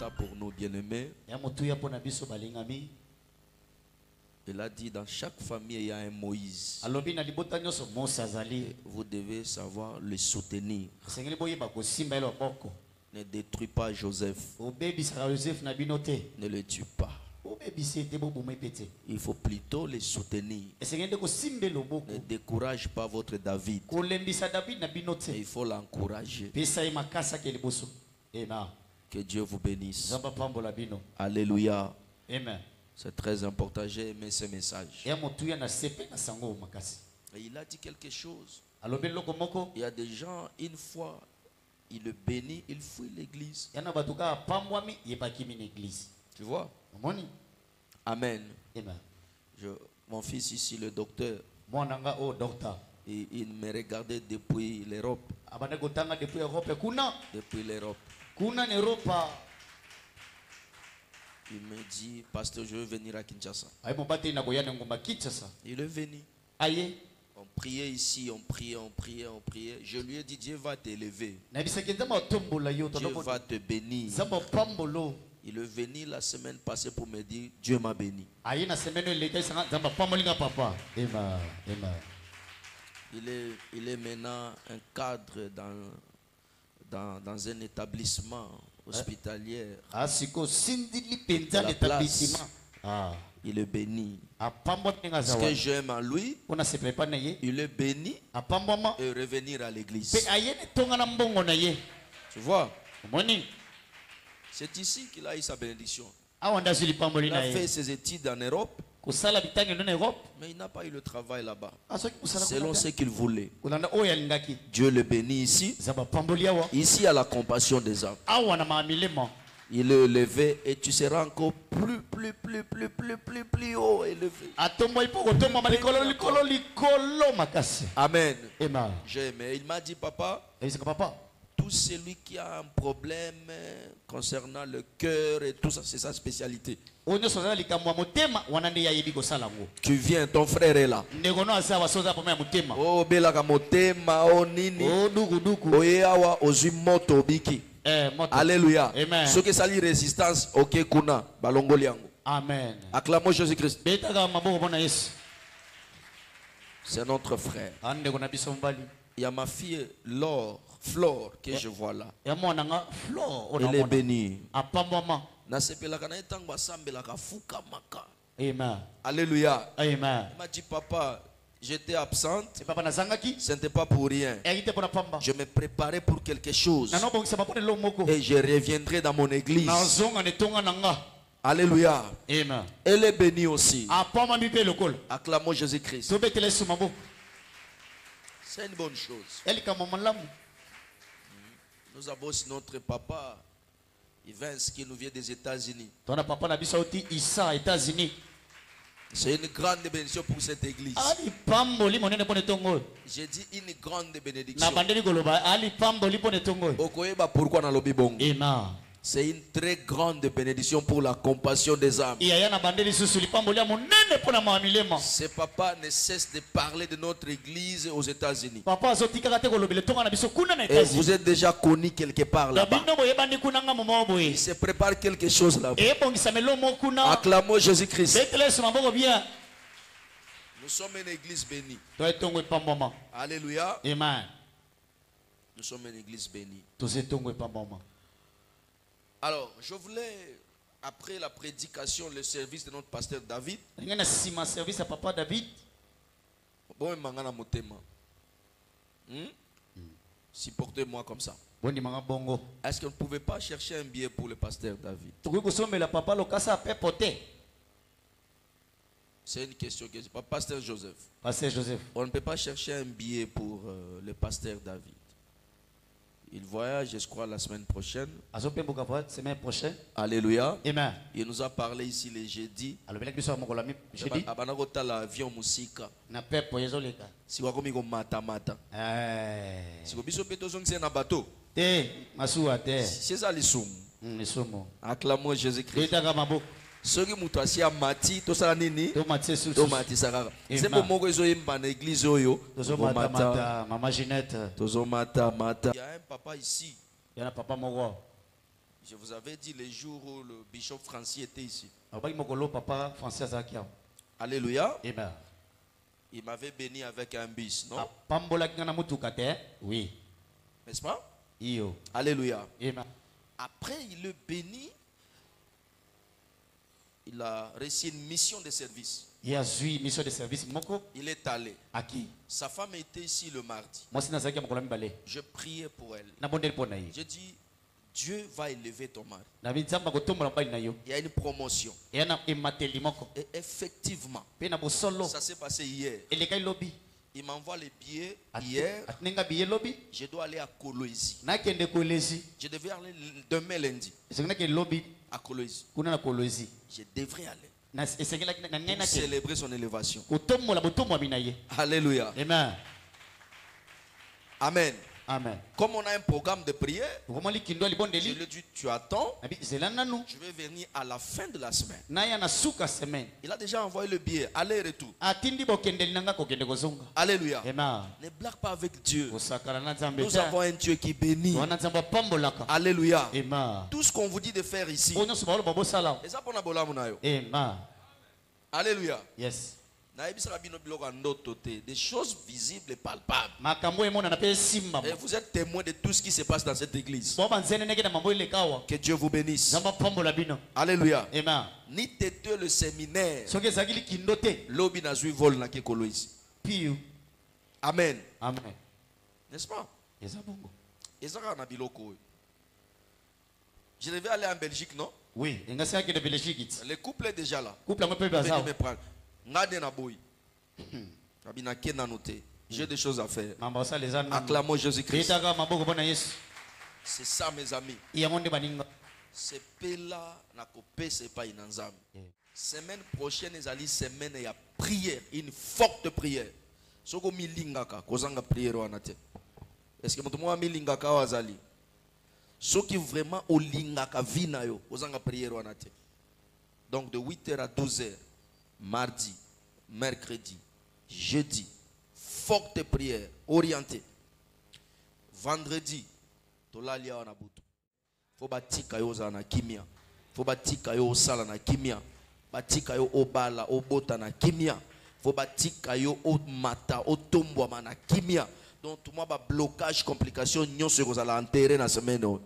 matin pour nous bien-aimés. Il a dit dans chaque famille il y a un Moïse. Et vous devez savoir le soutenir. Ne détruis pas Joseph. Ne le tue pas. Il faut plutôt les soutenir. Ne décourage pas votre David. Et il faut l'encourager. Que Dieu vous bénisse. Alléluia. Amen. C'est très important. J'ai aimé ce message. Et il a dit quelque chose. Il y a des gens, une fois, il le bénit, il fuit l'église. Tu vois? Amen. Mon fils ici, le docteur, il me regardait depuis l'Europe. Depuis l'Europe. Il me dit, pasteur, je veux venir à Kinshasa. Il est venu. On priait ici, on priait. Je lui ai dit, Dieu va t'élever. Dieu va te bénir. Il est venu la semaine passée pour me dire, Dieu m'a béni. Il est maintenant un cadre dans un établissement hospitalier. Il est béni. Ce que j'aime en lui, il est béni et revenir à l'église. Tu vois? C'est ici qu'il a eu sa bénédiction. Il a fait ses études en Europe, mais il n'a pas eu le travail là-bas selon ce qu'il voulait. Dieu le bénit ici. Ici à la compassion des âmes. Il est élevé et tu seras encore plus haut élevé. Amen. J'ai aimé. Il m'a dit, papa, tout celui qui a un problème concernant le cœur et tout ça, c'est sa spécialité. Tu viens, ton frère est là. Oh, belaka motema, oh nini. Oyeawa ozimoto biki. Alléluia. Ce qui sali résistance, ok kuna balongoliango. Amen. Acclamons Jésus-Christ. C'est notre frère. Il y a ma fille Flore que je vois là. Elle est bénie. Amen. Alléluia. Amen. Il m'a dit, papa, j'étais absente. Ce n'était pas pour rien. Je me préparais pour quelque chose. Et je reviendrai dans mon église. Alléluia. Amen. Elle est bénie aussi. Acclamons Jésus-Christ. C'est une bonne chose. Nous avons aussi notre papa, Ivens, qui nous vient des États-Unis. C'est une grande bénédiction pour cette église. J'ai dit une grande bénédiction. Pourquoi dans l'obibongo? C'est une très grande bénédiction pour la compassion des âmes. Ce papa ne cesse de parler de notre église aux États-Unis. Et vous êtes déjà connu quelque part là-bas. Il se prépare quelque chose là-bas. Acclamons Jésus-Christ. Nous sommes une église bénie. Alléluia. Amen. Nous sommes une église bénie. Alors, je voulais, après la prédication, le service de notre pasteur David. Supportez-moi comme ça. Est-ce qu'on ne pouvait pas chercher un billet pour le pasteur David? C'est une question que je pas. Pasteur Joseph. On ne peut pas chercher un billet pour le pasteur David. Il voyage, je crois, la semaine prochaine. Alléluia. Amen. Il nous a parlé ici le jeudi. L'avion musika. Si wakomi ko mata. Si wabiso peto zongse na bateau. C'est ça l'isumu. Acclamons Jésus-Christ. Soki mutu asia mati tosala nini tomatisa kaka nzembo moko ezoyemba na église oyo Mama Ginette. tozomata. Il y a un papa ici. Il y a un papa moko. Je vous avais dit les jours où le bishop Francis était ici. Alléluia. Amen. Il m'avait béni avec un bus, non? Oui. N'est-ce pas? Iyo. Alléluia. Amen. Après, il le bénit. Il a reçu une mission de service. Il a reçu une mission de service. Il est allé. À qui? Sa femme était ici le mardi. Je priais pour elle. J'ai dit, Dieu va élever ton mari. Il y a une promotion. Et effectivement, ça s'est passé hier. Il m'envoie les billets hier. Je dois aller à Kolwezi. Je devais aller demain lundi. À Kolwezi. Je devrais aller. Pour célébrer son élévation. Alléluia. Amen. Amen. Amen. Comme on a un programme de prière, je lui ai dit, tu attends, je vais venir à la fin de la semaine. Il a déjà envoyé le billet, aller-retour. Alléluia. Amen. Ne blague pas avec Dieu. Nous avons un Dieu qui bénit. Alléluia. Amen. Tout ce qu'on vous dit de faire ici. Amen. Alléluia. Yes. Des choses visibles et palpables. Et vous êtes témoin de tout ce qui se passe dans cette église. Que Dieu vous bénisse. Alléluia. Amen. Ni t'étais le séminaire. L'obi n'a joué vol na Kolwezi. Amen. Amen. N'est-ce pas? Je devais aller en Belgique, non? Oui. Le couple est déjà là. J'ai des choses à faire. Acclamons Jésus-Christ. C'est ça, mes amis. C'est là c'est pas une ensemble. Semaine prochaine, ils allaient semaine il y a prière, une forte prière. Soko milingaka kozanga prière wanate. Est-ce que mutumo milingaka wazali? Soki vraiment olingaka vina yo kozanga prière wanate. Donc de 8h à 12h. Mardi, mercredi, jeudi, forte prière, orientée. Vendredi, tolalia wana butu. Faut batika yo za na kimia. Faut batika yo sala na kimia. Batika yo obala, obota na kimia. Faut batika yo o mata, o tombwa na kimia. Donc tout moi ba blocage, complication, nyon se kozala enterrer na semaine.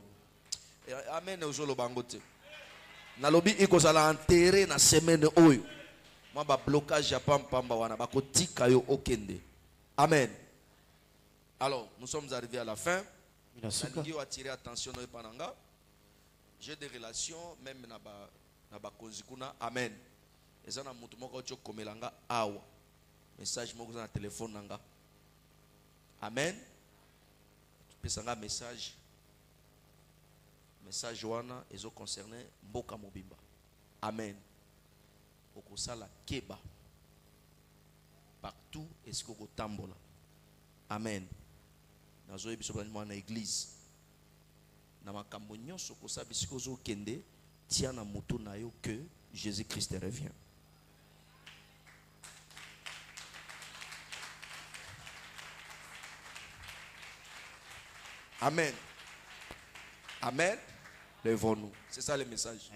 Amen ozolo bangote. Na lobi ikozala enterrer na semaine oyo. Moi ba blocage ya pamba wana ba kotika yo okende. Amen. Alors, nous sommes arrivés à la fin. Je attirer attention no pananga. J'ai des relations même na ba konzikuna. Amen. Ezana mutu moko cho komelanga awa. Message moko na téléphone nanga. Amen. Tu peux sanga message. Message wana ezo concerné mboka mobimba. Amen. Okosala keba. Partout est-ce que vous tambola. Amen. Nazo ebiso ba na église. Na makambo nyonso kosa bisiko zo kende tia na mutu na yo que Jésus-Christ revient. Amen. Amen. Lèvons-nous. C'est ça le message.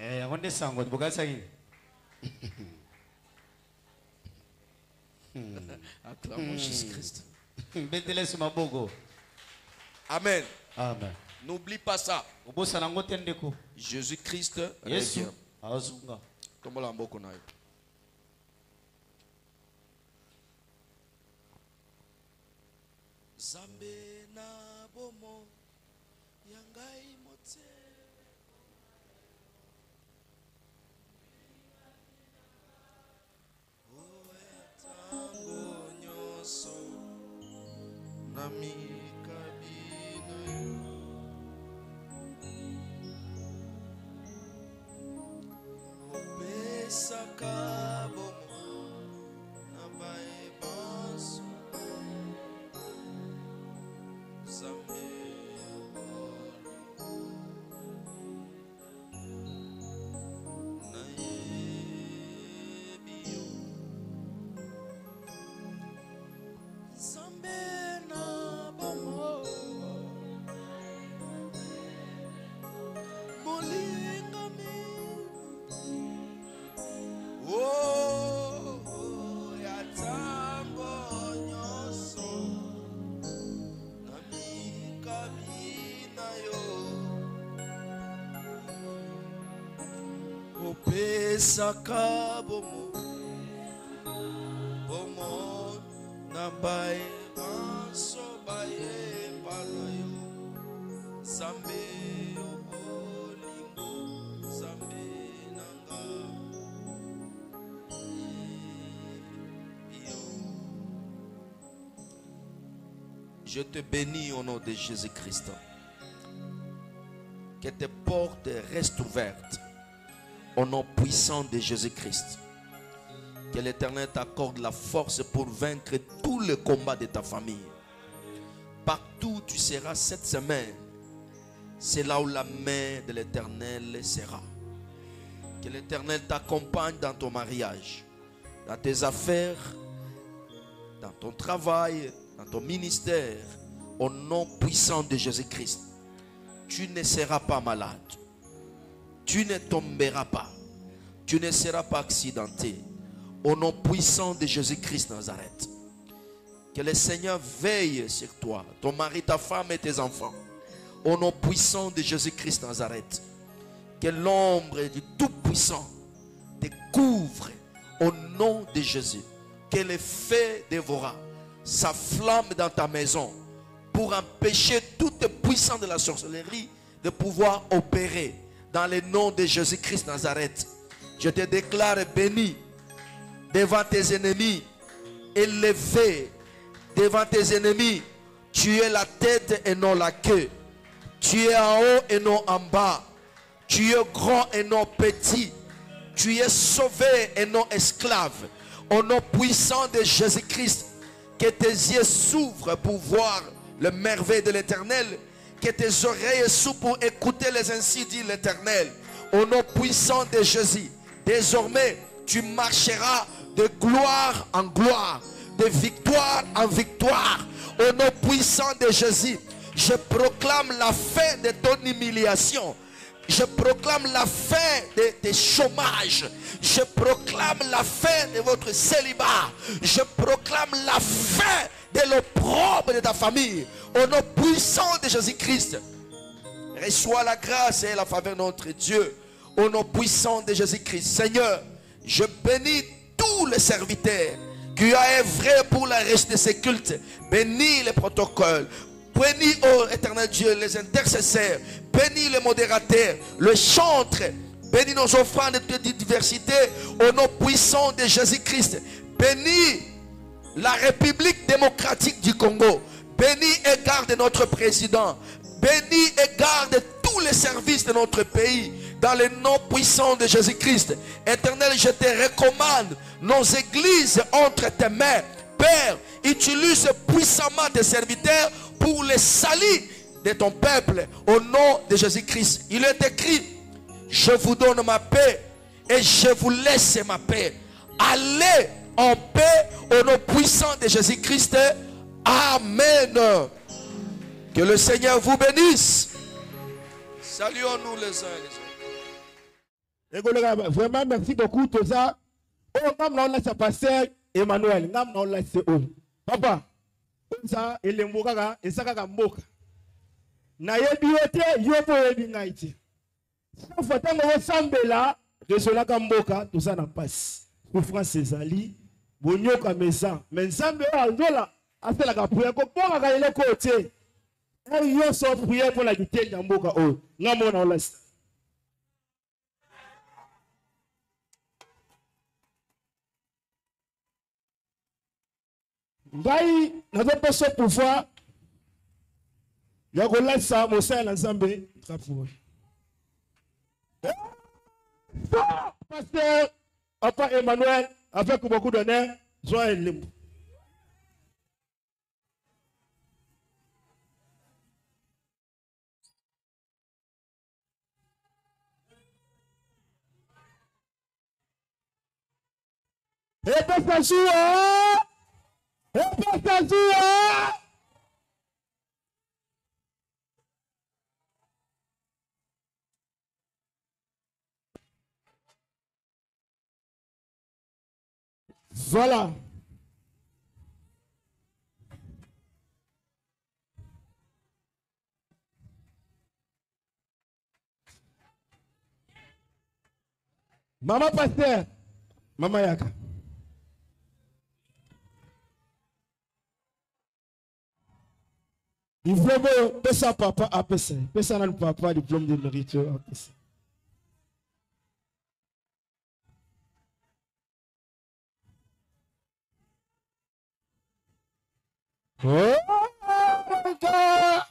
Acclamons Jésus-Christ. Amen. Amen. N'oublie pas ça. Jésus-Christ revient. Comment la mboko na yo? Zambe na bomo yangai mote. Nami kabina opesa kabomo na baebanso zambe na yebio zambe na bomo Kopesaka bomo bomo nabaye masobaye balayo Zambe obolingo Zambe nanga Je te bénis au nom de Jésus-Christ. Que tes portes restent ouvertes au nom puissant de Jésus-Christ. Que l'Éternel t'accorde la force pour vaincre tous les combats de ta famille. Partout où tu seras cette semaine, c'est là où la main de l'Éternel sera. Que l'Éternel t'accompagne dans ton mariage, dans tes affaires, dans ton travail, dans ton ministère, au nom puissant de Jésus-Christ. Tu ne seras pas malade. Tu ne tomberas pas. Tu ne seras pas accidenté. Au nom puissant de Jésus-Christ Nazareth. Que le Seigneur veille sur toi, ton mari, ta femme et tes enfants. Au nom puissant de Jésus-Christ Nazareth. Que l'ombre du Tout-Puissant te couvre au nom de Jésus. Que le feu dévora sa flamme dans ta maison pour empêcher toute puissance de la sorcellerie de pouvoir opérer dans le nom de Jésus-Christ Nazareth. Je te déclare béni devant tes ennemis, élevé devant tes ennemis. Tu es la tête et non la queue. Tu es en haut et non en bas. Tu es grand et non petit. Tu es sauvé et non esclave. Au nom puissant de Jésus-Christ, que tes yeux s'ouvrent pour voir le merveille de l'Éternel. Que tes oreilles s'ouvrent pour écouter les ainsi dit l'Éternel. Au nom puissant de Jésus, désormais, tu marcheras de gloire en gloire, de victoire en victoire. Au nom puissant de Jésus, je proclame la fin de ton humiliation. Je proclame la fin de tes chômages. Je proclame la fin de votre célibat. Je proclame la fin de l'opprobre de ta famille. Au nom puissant de Jésus-Christ, reçois la grâce et la faveur de notre Dieu. Au nom puissant de Jésus-Christ, Seigneur, je bénis tous les serviteurs qui ont œuvré pour la réussite de ces cultes. Bénis les protocoles. Bénis, ô éternel Dieu, les intercesseurs. Bénis les modérateurs, le chantre. Bénis nos offrandes de diversité au nom puissant de Jésus-Christ. Bénis la République démocratique du Congo. Bénis et garde notre président. Bénis et garde tous les services de notre pays. Dans le nom puissant de Jésus-Christ. Éternel, je te recommande nos églises entre tes mains. Père, utilise puissamment tes serviteurs pour le salut de ton peuple au nom de Jésus-Christ. Il est écrit: je vous donne ma paix et je vous laisse ma paix. Allez en paix au nom puissant de Jésus-Christ. Amen. Que le Seigneur vous bénisse. Saluons-nous les uns les autres. Vraiment, merci beaucoup, Toza. Oh, on a pasteur Emmanuel. On a papa, ça, et les moukaka, et ça, mboka. Na yebiote, yopo yebingaiti. Sauf que on sambela, resola kamboka, tout ça n'a pas. Souffrance ezali, bonyo kameza. Mais sambe aldola, after la prière, ko ponga ka ile côté. Et yo so prière pour la guité mboka o. Ngamo na olasta. Ngai nazopeso pouvoir ya kolasa mosala na Nzambe trapo. Pasteur Papa Emmanuel, avec beaucoup d'honneur, soyez libre. Et pasteur voilà. Maman pasteur. Maman Yaka. Il faut que ça papa a passé. Pesa na papa diplôme de nourriture a passé. Oh my God.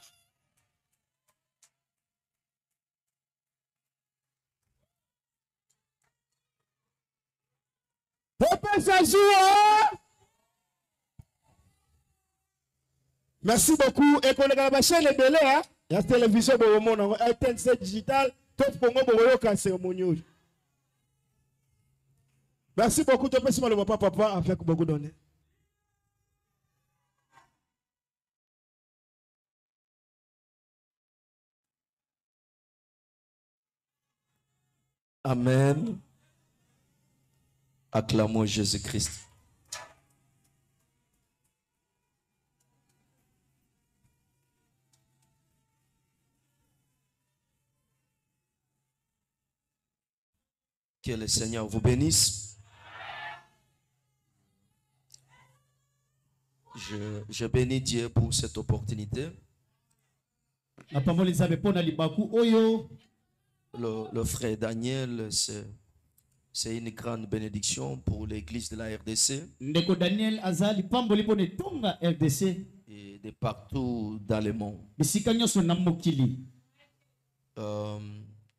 Merci beaucoup. Et qu'on a la chaîne de l'air, la télévision de Roman, RTNC digital, tout pour moi, pour cérémonie. Merci beaucoup. Tu peux le papa avec beaucoup d'honneur. Amen. Acclamons Jésus-Christ. Que le Seigneur vous bénisse. Je bénis Dieu pour cette opportunité. Le frère Daniel, c'est une grande bénédiction pour l'église de la RDC. Et de partout dans le monde.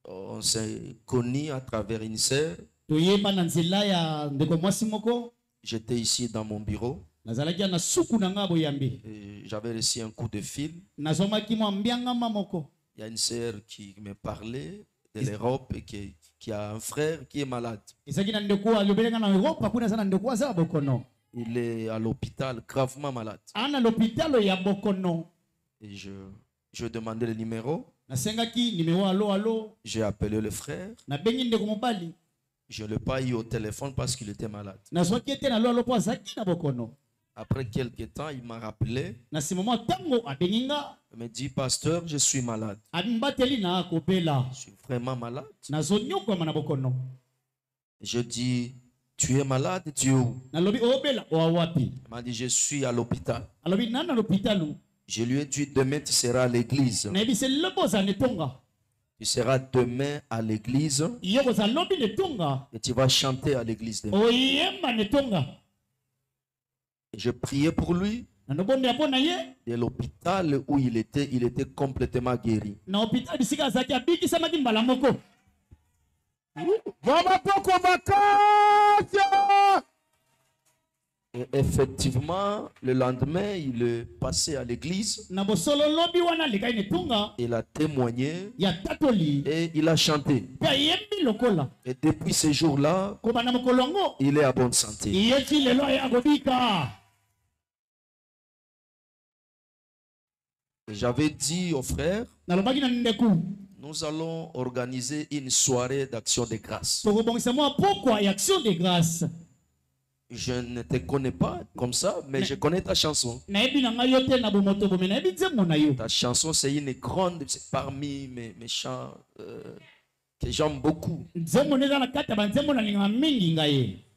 On s'est connus à travers une sœur. J'étais ici dans mon bureau. J'avais reçu un coup de fil. Il y a une sœur qui me parlait de l'Europe et qui a un frère qui est malade. Il est à l'hôpital, gravement malade. Et je demandais le numéro. J'ai appelé le frère. Je ne l'ai pas eu au téléphone parce qu'il était malade. Après quelques temps, il m'a rappelé. Il me dit, pasteur, je suis malade. Je suis vraiment malade. Je dis, tu es malade, tu es où? Il m'a dit, je suis à l'hôpital. Je lui ai dit, demain tu seras à l'église. Tu seras demain à l'église. Et tu vas chanter à l'église demain. Et je priais pour lui. De l'hôpital où il était complètement guéri. Et effectivement, le lendemain, il est passé à l'église. Il a témoigné et il a chanté. Et depuis ce jour-là, il est à bonne santé. J'avais dit aux frères, nous allons organiser une soirée d'action de grâce. Je ne te connais pas comme ça, mais je connais ta chanson. Ta chanson, c'est une grande, c'est parmi mes chants que j'aime beaucoup.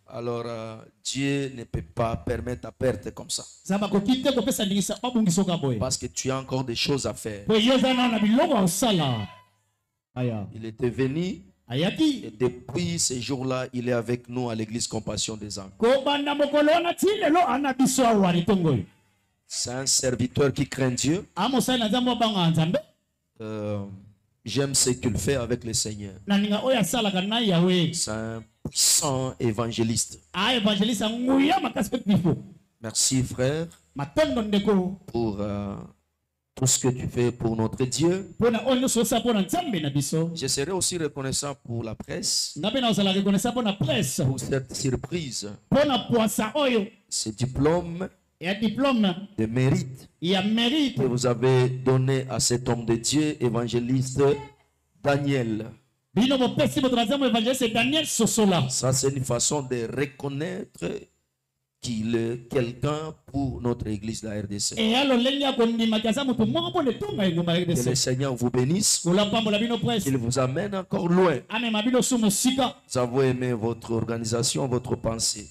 Alors, Dieu ne peut pas permettre ta perte comme ça. Parce que tu as encore des choses à faire. Il était venu. Et depuis ces jours-là, il est avec nous à l'église Compassion des âmes. C'est un serviteur qui craint Dieu. J'aime ce qu'il fait avec le Seigneur. C'est un puissant évangéliste. Merci frère pour tout ce que tu fais pour notre Dieu. Je serai aussi reconnaissant pour la presse, pour cette surprise, ce diplôme de mérite que vous avez donné à cet homme de Dieu, évangéliste Daniel. Ça, c'est une façon de reconnaître qu'il est quelqu'un pour notre église, la RDC. Que le Seigneur vous bénisse. Qu'il vous amène encore loin. Nous avons aimé votre organisation, votre pensée.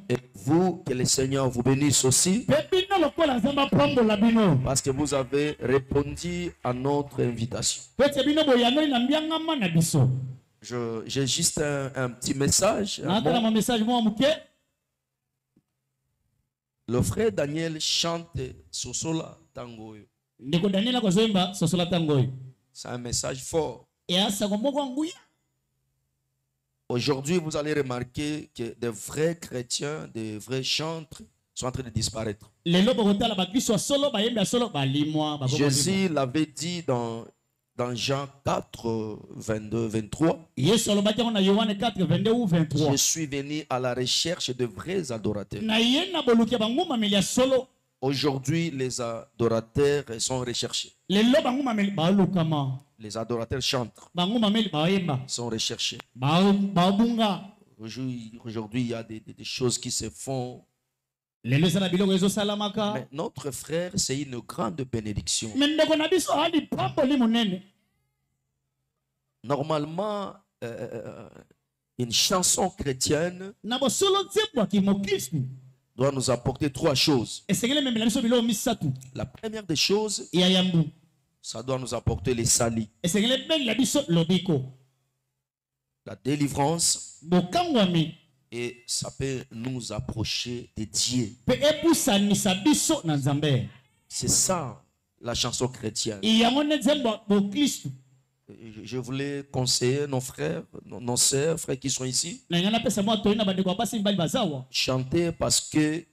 Et vous, que le Seigneur vous bénisse aussi. Parce que vous avez répondu à notre invitation. J'ai juste un petit message. Le frère Daniel chante Sosola Tangoyo. C'est un message fort. Aujourd'hui, vous allez remarquer que des vrais chrétiens, des vrais chantres sont en train de disparaître. Jésus l'avait dit dans Jean 4, 22, 23. Je suis venu à la recherche de vrais adorateurs. Aujourd'hui, les adorateurs sont recherchés. Les adorateurs chantent sont recherchés. Aujourd'hui, il y a des choses qui se font. Mais notre frère, c'est une grande bénédiction. Normalement, une chanson chrétienne doit nous apporter trois choses. La première des choses, ça doit nous apporter les salis. La délivrance. Et ça peut nous approcher de Dieu. C'est ça la chanson chrétienne. Je voulais conseiller nos frères, nos sœurs, frères qui sont ici. Chantez parce que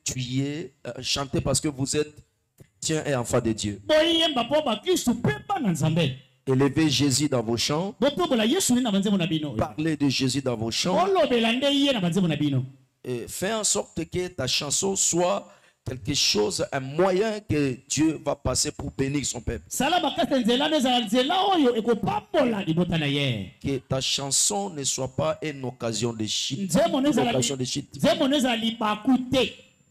chantez parce que vous êtes chrétien et enfant de Dieu. Élevez Jésus dans vos chants. Parlez de Jésus dans vos chants. Et fais en sorte que ta chanson soit quelque chose, un moyen que Dieu va passer pour bénir son peuple. Que ta chanson ne soit pas une occasion de chute.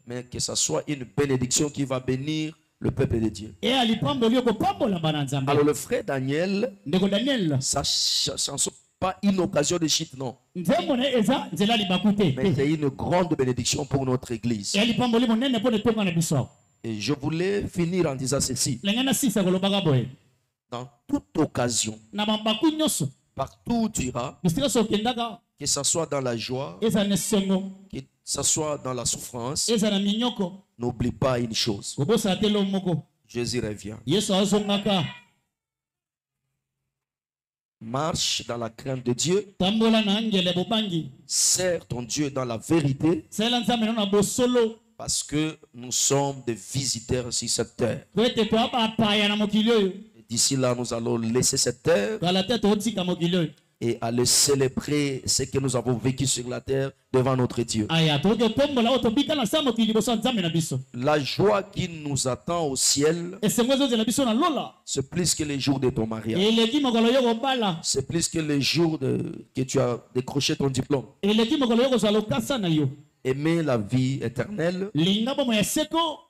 Mais que ça soit une bénédiction qui va bénir le peuple de Dieu. Alors le frère Daniel, sa chanson pas une occasion de chute, non. Mais c'est une grande bénédiction pour notre église. Et je voulais finir en disant ceci. Dans toute occasion, partout où tu iras, que ce soit dans la joie, que ce soit dans la souffrance, n'oublie pas une chose. Jésus revient. Marche dans la crainte de Dieu. Sers ton Dieu dans la vérité. Parce que nous sommes des visiteurs sur cette terre. D'ici là, nous allons laisser cette terre et aller célébrer ce que nous avons vécu sur la terre devant notre Dieu. La joie qui nous attend au ciel, c'est plus que les jours de ton mariage. C'est plus que les jours que tu as décroché ton diplôme. Aimer la vie éternelle,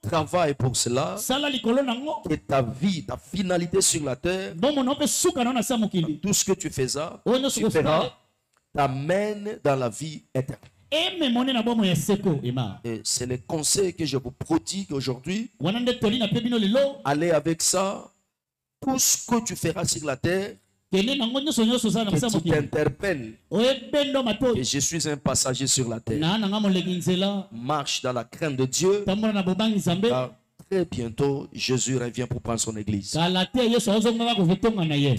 travaille pour cela, que ta vie, ta finalité sur la terre, tout ce que tu feras, t'amène dans la vie éternelle. Et c'est le conseil que je vous prodigue aujourd'hui. Allez avec ça. Tout ce que tu feras sur la terre, que tu t'interpelles que je suis un passager sur la terre. Marche dans la crainte de Dieu. Car très bientôt, Jésus revient pour prendre son église. Que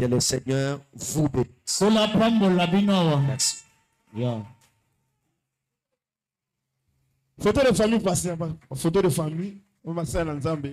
le Seigneur vous bénisse. Merci. Photo de famille passée. Photo de famille. On va faire dans Zambie.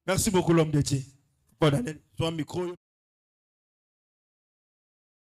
Merci beaucoup l'homme de Dieu. Bon, Daniel, soit micro.